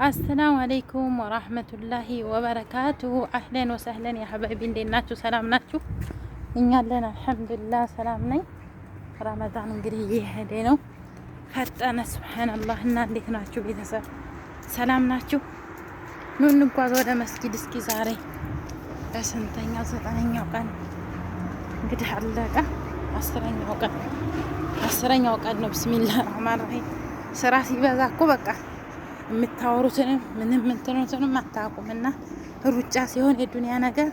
السلام عليكم ورحمة الله وبركاته. أهلا وسهلا يا حبايبي، እንዴት ናችሁ? ሰላም ናችሁ? እኛ አለን አልሐምዱሊላህ ሰላም ነኝ። ረመዳን እንግዲህ እየሄደ ነው ፈጠነ። ሱብሃንአላህ። እና እንዴት ናችሁ ቤተሰብ? ሰላም ናችሁ? ኑ እንጓዝ ወደ መስጊድ። እስኪ ዛሬ በስንተኛው 9ኛው ቀን እንግዲህ አለቀ። 10ኛው ቀን ነው። ቢስሚላህ ረህማን ረሂም። ስራ ሲበዛ እኮ በቃ የምታወሩትንም ምንም እንትኑትንም አታውቁምና ሩጫ ሲሆን የዱንያ ነገር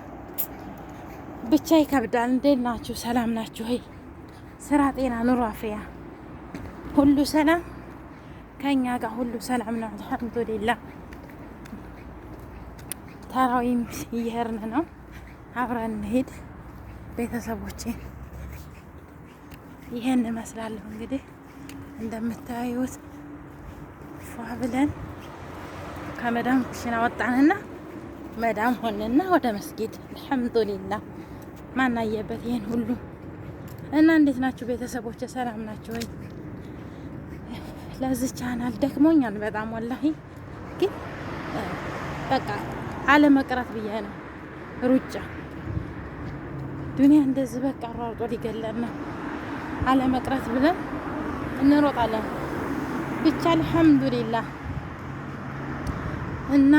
ብቻ ይከብዳል። እንዴት ናችሁ? ሰላም ናችሁ? ሆይ ስራ፣ ጤና፣ ኑሮ፣ አፍያ ሁሉ ሰላም ከኛ ጋር ሁሉ ሰላም ነው አልሐምዱሊላህ። ተራዊም እየሄድን ነው። አብረን እንሂድ ቤተሰቦቼ። ይሄን እመስላለሁ እንግዲህ እንደምታዩት ፏ ብለን ከመዳም ኩሽና ወጣንና መዳም ሆነና ወደ መስጊድ አልሐምዱሊላህ። ማናየበት ይሄን ሁሉ እና እንዴት ናችሁ ቤተሰቦች? ሰላም ናችሁ ወይ? ለዚህ ቻናል ደክሞኛል በጣም ወላሂ፣ ግን በቃ አለ መቅረት ብዬ ነው። ሩጫ ዱንያ እንደዚህ በቃ አሯርጦ ሊገለን ነው። አለ መቅረት ብለን እንሮጣለን ብቻ አልሐምዱሊላህ። እና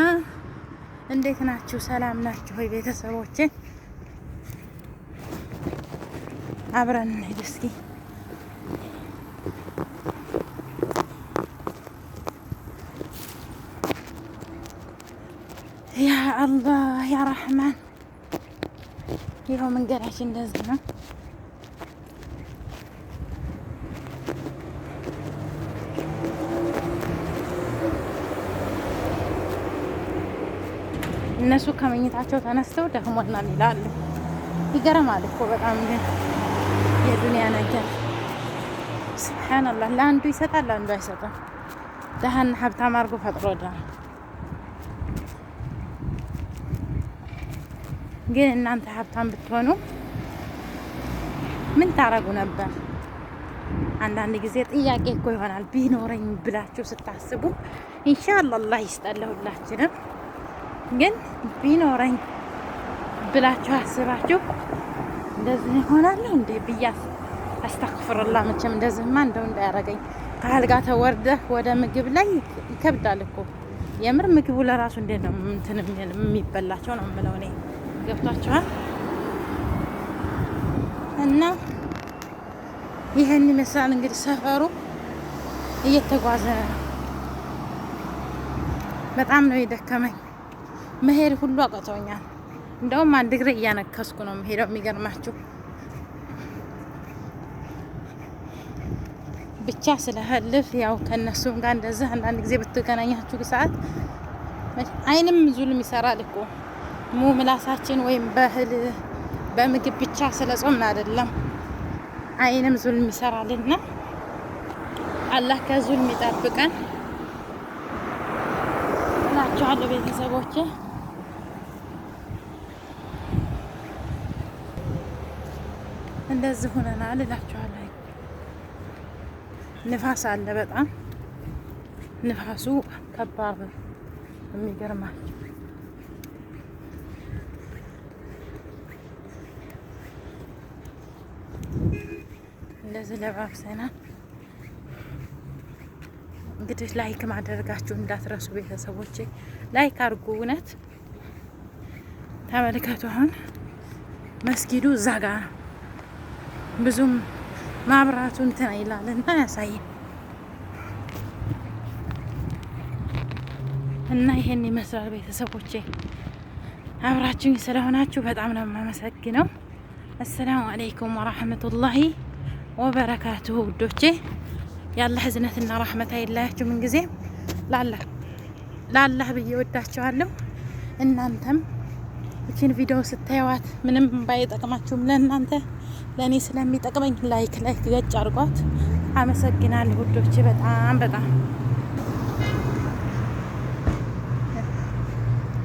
እንዴት ናችሁ? ሰላም ናችሁ ሆይ ቤተሰቦቼ? አብረን እንሂድ እስኪ። ያ አላህ ያ ረህማን። ይኸው መንገዳችን እንደዚህ ነው። እነሱ ከመኝታቸው ተነስተው ደክሞናል ይላሉ። ይገርማል እኮ በጣም ግን የዱንያ ነገር ሱብሃንአላህ። ለአንዱ ይሰጣል ለአንዱ አይሰጥም። ደሃና ሀብታም አድርጎ ፈጥሮናል። ግን እናንተ ሀብታም ብትሆኑ ምን ታረጉ ነበር? አንዳንድ ጊዜ ጥያቄ እኮ ይሆናል። ቢኖረኝ ብላችሁ ስታስቡ ኢንሻአላህ አላህ ይስጠን ሁላችንም። ግን ቢኖረኝ ብላችሁ አስባችሁ እንደዚህ ይሆናለሁ እንዴ ብያስ አስተግፍሩላህ። መቼም እንደዚህማ እንደው እንዳያረገኝ። ከአልጋ ተወርደህ ወደ ምግብ ላይ ይከብዳል እኮ የምር። ምግቡ ለራሱ እንዴት ነው እንትን የሚበላቸው ነው የምለው እኔ። ገብቷችኋል? እና ይሄን ይመስላል እንግዲህ ሰፈሩ። እየተጓዘ ነው። በጣም ነው የደከመኝ። መሄድ ሁሉ አቅቶኛል። እንደውም አንድ እግሬ እያነከስኩ ነው የምሄደው። የሚገርማችሁ ብቻ ስለህልፍ ያው ከነሱም ጋር እንደዚህ አንዳንድ ጊዜ ብትገናኛችሁ ሰዓት አይንም ዙልም ይሰራል እኮ ምላሳችን ወይም በእህል በምግብ ብቻ ስለጾምን አይደለም። አይንም ዙልም ይሰራልና አላህ ከዙልም ይጠብቀን እላችኋለሁ ቤተሰቦቼ። እንደዚህ ሆነናል እላችኋለሁ። ንፋስ አለ በጣም ንፋሱ ከባድ ነው የሚገርማችሁ። እንደዚህ ለባብሰናል። እንግዲህ ላይክ ማድረጋችሁ እንዳትረሱ ቤተሰቦቼ። ላይክ አድርጉ። እውነት ተመልከቱ። አሁን መስጊዱ እዛ ጋር ነው። ብዙም ማብራቱ እንትን ይላልና ያሳየን እና ይሄን ይመስላል ቤተሰቦቼ። አብራችሁኝ ስለሆናችሁ በጣም ነው የማመሰግነው። አሰላሙ አለይኩም ወራህመቱላሂ ወበረካቱሁ ውዶቼ። ያላህ ህዝነትና ረህመት አይለያችሁ ምን ጊዜ። ላላህ ብዬ ወዳችኋለሁ። እናንተም እቺን ቪዲዮ ስታዩት ምንም ባይጠቅማችሁም ለእናንተ ለእኔ ስለሚጠቅመኝ ላይክ ገጭ አድርጓት። አመሰግናለሁ ውዶቼ በጣም በጣም